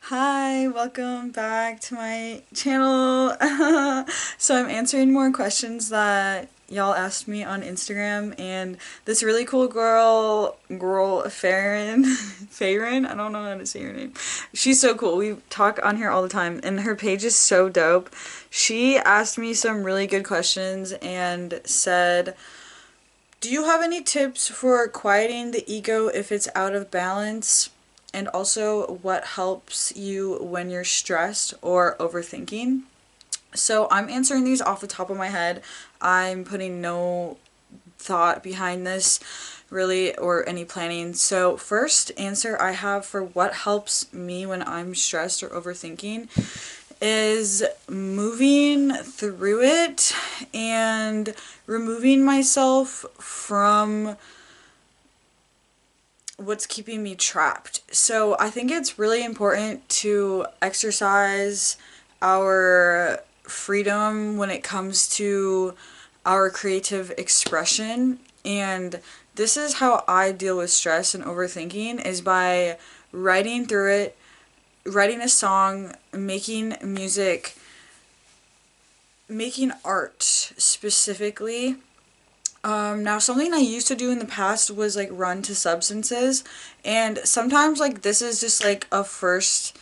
Hi, welcome back to my channel. So I'm answering more questions that y'all asked me on Instagram, and this really cool Farron, Farron, I don't know how to say her name. She's so cool. We talk on here all the time, and her page is so dope. She asked me some really good questions and said, do you have any tips for quieting the ego if it's out of balance? And also, what helps you when you're stressed or overthinking? So, I'm answering these off the top of my head. I'm putting no thought behind this, really, or any planning. So, first answer I have for what helps me when I'm stressed or overthinking is moving through it and removing myself from what's keeping me trapped. So I think it's really important to exercise our freedom when it comes to our creative expression. And this is how I deal with stress and overthinking, is by writing through it, writing a song, making music, making art specifically. Now something I used to do in the past was like run to substances, and sometimes like this is just like a first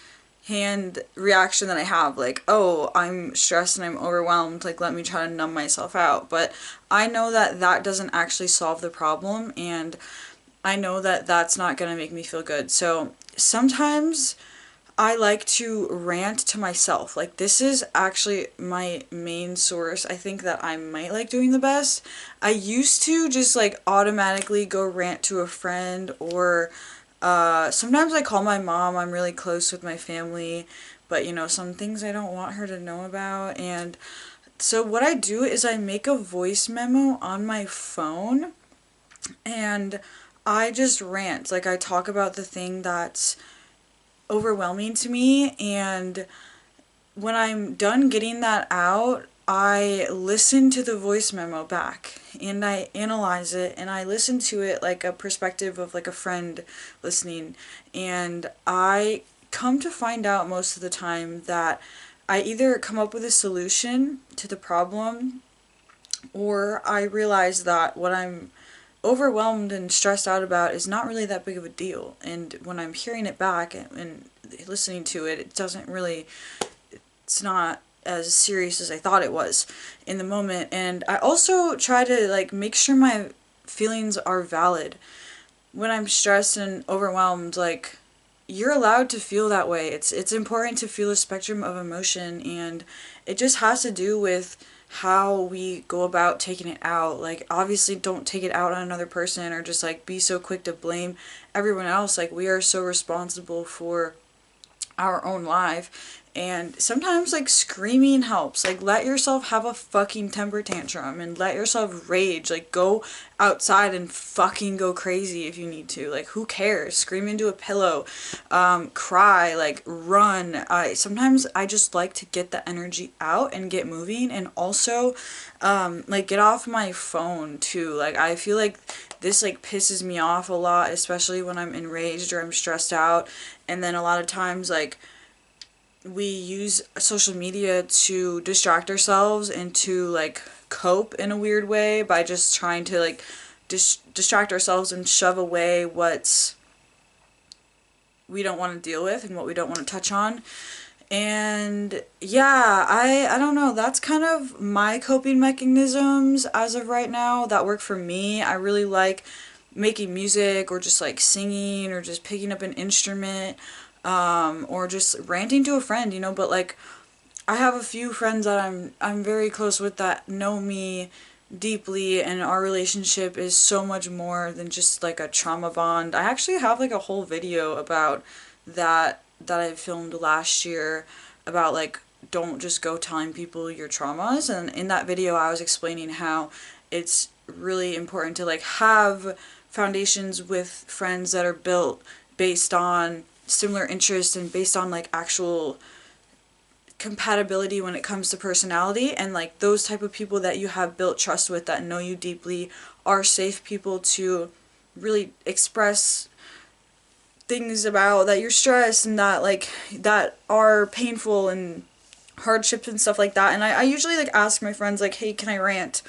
hand reaction that I have, like, oh, I'm stressed and I'm overwhelmed, like let me try to numb myself out. But I know that that doesn't actually solve the problem, and I know that that's not gonna make me feel good. So sometimes I like to rant to myself. Like, this is actually my main source. I think that I might like doing the best. I used to just like automatically go rant to a friend, or sometimes I call my mom. I'm really close with my family, but some things I don't want her to know about. And so, what I do is I make a voice memo on my phone, and I just rant. Like, I talk about the thing that's overwhelming to me, and when I'm done getting that out, I listen to the voice memo back and I analyze it, and I listen to it like a perspective of like a friend listening. And I come to find out most of the time that I either come up with a solution to the problem, or I realize that what I'm overwhelmed and stressed out about is not really that big of a deal. And when I'm hearing it back and listening to it, it doesn't really, it's not as serious as I thought it was in the moment. And I also try to like make sure my feelings are valid. When I'm stressed and overwhelmed, like, you're allowed to feel that way. It's important to feel a spectrum of emotion, and it just has to do with how we go about taking it out. Like, obviously don't take it out on another person, or just like be so quick to blame everyone else. Like, we are so responsible for our own life. And sometimes like screaming helps. Like, let yourself have a fucking temper tantrum and let yourself rage. Like, go outside and fucking go crazy if you need to. Like, who cares? Scream into a pillow, cry, like run. Sometimes I just like to get the energy out and get moving, and also like get off my phone too. Like, I feel like this like pisses me off a lot, especially when I'm enraged or I'm stressed out. And then a lot of times, like, we use social media to distract ourselves and to like cope in a weird way, by just trying to like distract ourselves and shove away what's we don't want to deal with and what we don't want to touch on. And yeah, I don't know, that's kind of my coping mechanisms as of right now that work for me. I really like making music, or just like singing, or just picking up an instrument, or just ranting to a friend, but like, I have a few friends that I'm very close with that know me deeply, and our relationship is so much more than just like a trauma bond. I actually have like a whole video about that I filmed last year, about like, don't just go telling people your traumas. And in that video I was explaining how it's really important to like have foundations with friends that are built based on similar interests, and based on like actual compatibility when it comes to personality. And like, those type of people that you have built trust with, that know you deeply, are safe people to really express things about that you're stressed and that like that are painful and hardships and stuff like that. And I usually like ask my friends like, hey, can I rant?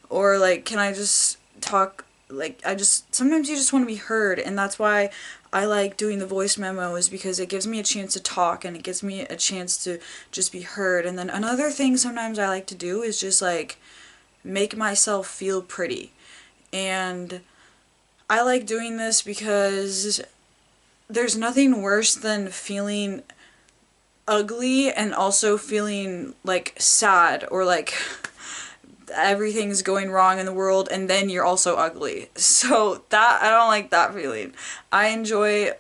Or like, can I just talk? Like, I just, sometimes you just want to be heard, and that's why I like doing the voice memos, because it gives me a chance to talk and it gives me a chance to just be heard. And then another thing sometimes I like to do is just like make myself feel pretty. And I like doing this because there's nothing worse than feeling ugly and also feeling like sad or like everything's going wrong in the world and then you're also ugly. So that, I don't like that feeling. I enjoy,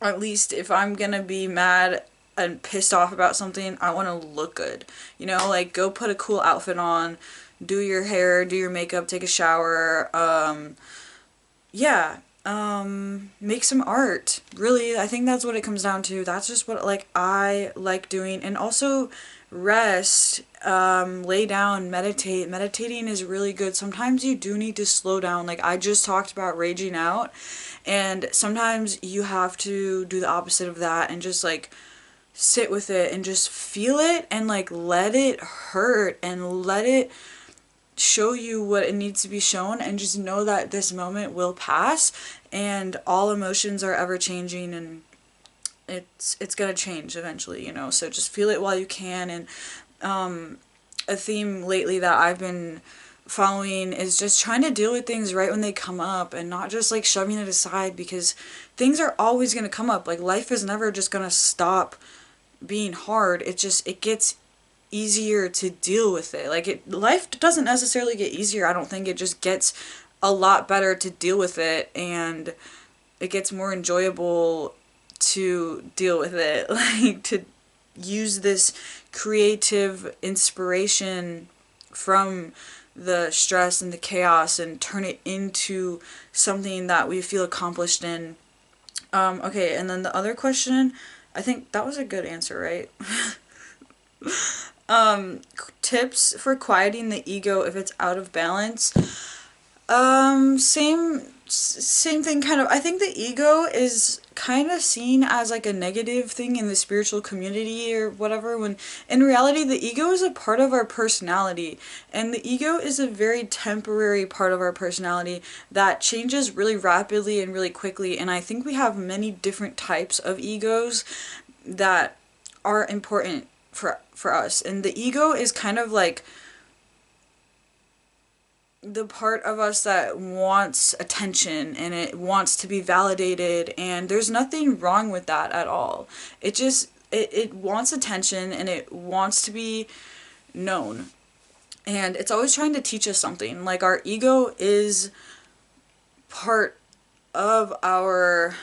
at least if I'm gonna be mad and pissed off about something, I want to look good. You know, like go put a cool outfit on, do your hair, do your makeup, take a shower, yeah, make some art. Really, I think that's what it comes down to. That's just what like I like doing. And also rest, lay down, meditate. Meditating is really good. Sometimes you do need to slow down. Like I just talked about raging out, and sometimes you have to do the opposite of that and just like sit with it and just feel it and like let it hurt and let it show you what it needs to be shown, and just know that this moment will pass and all emotions are ever changing, and it's gonna change eventually, you know. So just feel it while you can. And a theme lately that I've been following is just trying to deal with things right when they come up and not just like shoving it aside, because things are always gonna come up. Like life is never just gonna stop being hard. It gets easier to deal with it. Like life doesn't necessarily get easier, I don't think. It just gets a lot better to deal with it, and it gets more enjoyable to deal with it. Like to use this creative inspiration from the stress and the chaos and turn it into something that we feel accomplished in. Okay, and then the other question, I think that was a good answer, right? Tips for quieting the ego if it's out of balance. Same thing kind of. I think the ego is kind of seen as like a negative thing in the spiritual community or whatever, when in reality the ego is a part of our personality, and the ego is a very temporary part of our personality that changes really rapidly and really quickly. And I think we have many different types of egos that are important for us, and the ego is kind of like the part of us that wants attention and it wants to be validated, and there's nothing wrong with that at all. It just it wants attention and it wants to be known, and it's always trying to teach us something. Like our ego is part of our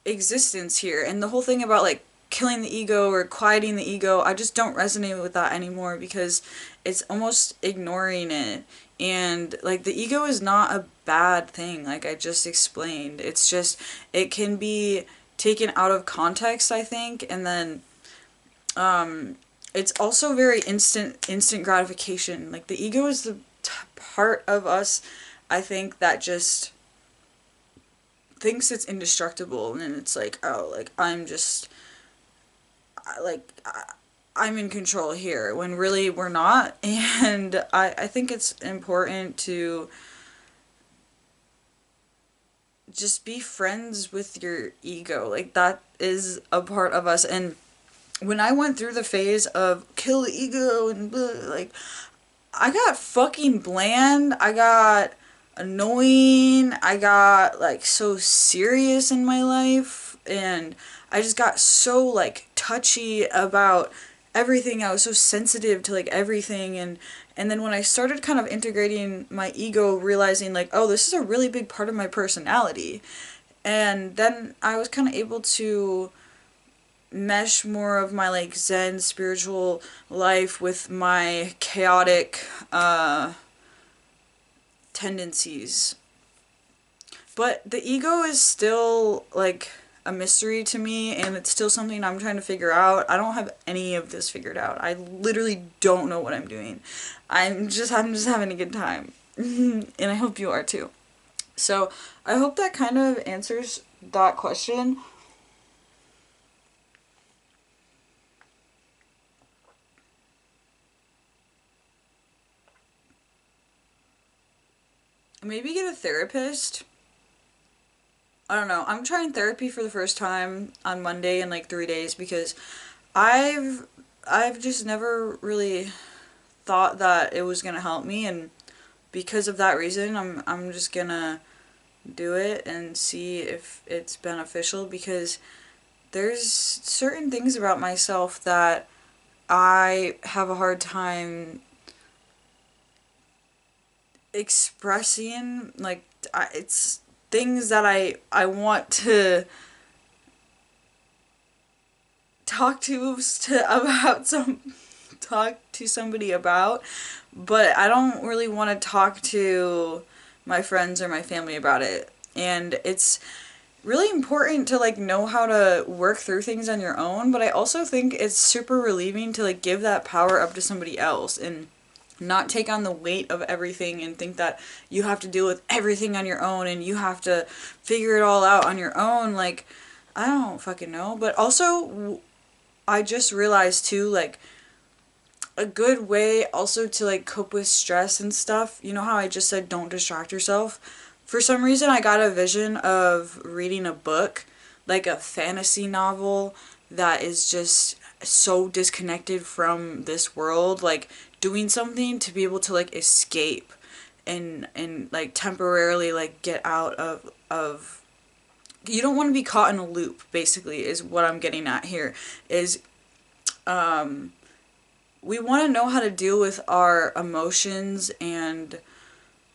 existence here, and the whole thing about like killing the ego or quieting the ego, I just don't resonate with that anymore, because it's almost ignoring it. And like the ego is not a bad thing, like I just explained. It's just it can be taken out of context, I think. And then it's also very instant gratification. Like the ego is the part of us, I think, that just thinks it's indestructible, and it's like, oh, like I'm just I'm in control here, when really we're not. And I think it's important to just be friends with your ego. Like that is a part of us. And when I went through the phase of kill the ego and blah, like I got fucking bland, I got annoying, I got like so serious in my life, and I just got so like touchy about everything. I was so sensitive to like everything, and then when I started kind of integrating my ego, realizing like, oh, this is a really big part of my personality, and then I was kind of able to mesh more of my like Zen spiritual life with my chaotic tendencies. But the ego is still like a mystery to me, and it's still something I'm trying to figure out. I don't have any of this figured out. I literally don't know what I'm doing. I'm just having a good time. And I hope you are too. So I hope that kind of answers that question. Maybe get a therapist. I don't know. I'm trying therapy for the first time on Monday in like 3 days because I've I've just never really thought that it was gonna help me, and because of that reason, I'm just gonna do it and see if it's beneficial, because there's certain things about myself that I have a hard time expressing. Like, it's things that I want to talk to about some talk to somebody about, but I don't really want to talk to my friends or my family about it. And it's really important to like know how to work through things on your own, but I also think it's super relieving to like give that power up to somebody else and not take on the weight of everything and think that you have to deal with everything on your own and you have to figure it all out on your own. Like, I don't fucking know. But also, I just realized too, like, a good way also to like cope with stress and stuff. You know how I just said don't distract yourself? For some reason, I got a vision of reading a book, like a fantasy novel that is just so disconnected from this world, like doing something to be able to like escape and like temporarily like get out of you don't want to be caught in a loop, basically, is what I'm getting at here. Is um we want to know how to deal with our emotions and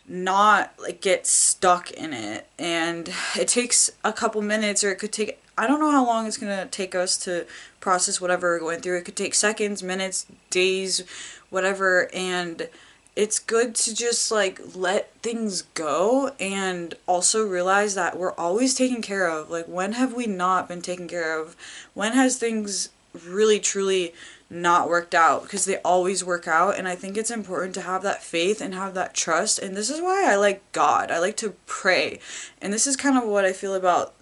not like get stuck in it. And it takes a couple minutes, or it could take, I don't know how long it's going to take us to process whatever we're going through. It could take seconds, minutes, days, whatever. And it's good to just like let things go and also realize that we're always taken care of. Like, when have we not been taken care of? When has things really truly not worked out? Because they always work out, and I think it's important to have that faith and have that trust. And this is why I like God. I like to pray. And this is kind of what I feel about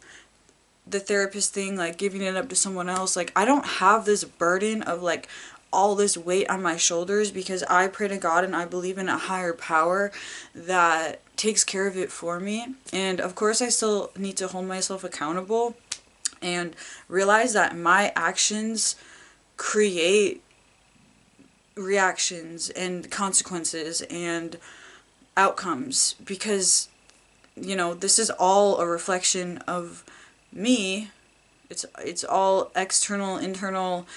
the therapist thing, like giving it up to someone else. Like, I don't have this burden of like all this weight on my shoulders, because I pray to God and I believe in a higher power that takes care of it for me. And of course, I still need to hold myself accountable and realize that my actions create reactions and consequences and outcomes, because this is all a reflection of me. It's all external, internal.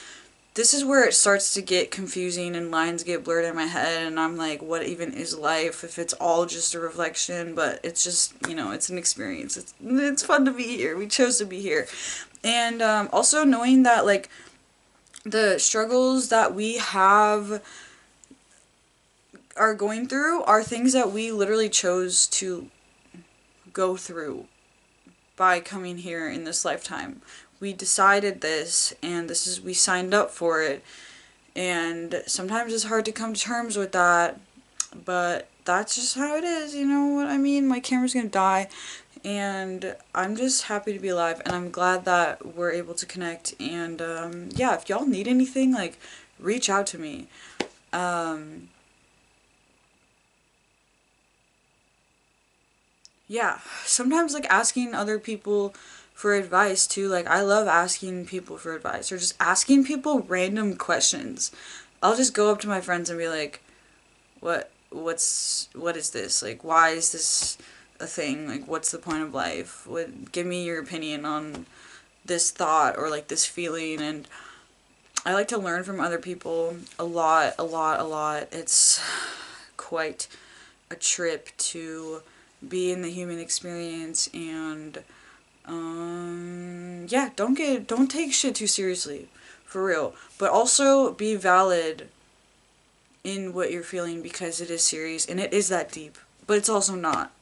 This is where it starts to get confusing and lines get blurred in my head, and I'm like, what even is life if it's all just a reflection? But it's just, it's an experience. It's fun to be here. We chose to be here. And also knowing that like the struggles that we have are going through are things that we literally chose to go through by coming here in this lifetime. We decided this, and we signed up for it. And sometimes it's hard to come to terms with that, but that's just how it is, you know what I mean? My camera's gonna die, and I'm just happy to be alive, and I'm glad that we're able to connect. And yeah, if y'all need anything, like, reach out to me. Yeah, sometimes like asking other people for advice too. Like, I love asking people for advice, or just asking people random questions. I'll just go up to my friends and be like, what is this? Like, why is this a thing? Like, what's the point of life? Give me your opinion on this thought or like this feeling. And I like to learn from other people a lot, a lot, a lot. It's quite a trip to be in the human experience. And yeah, don't take shit too seriously, for real, but also be valid in what you're feeling, because it is serious and it is that deep, but it's also not.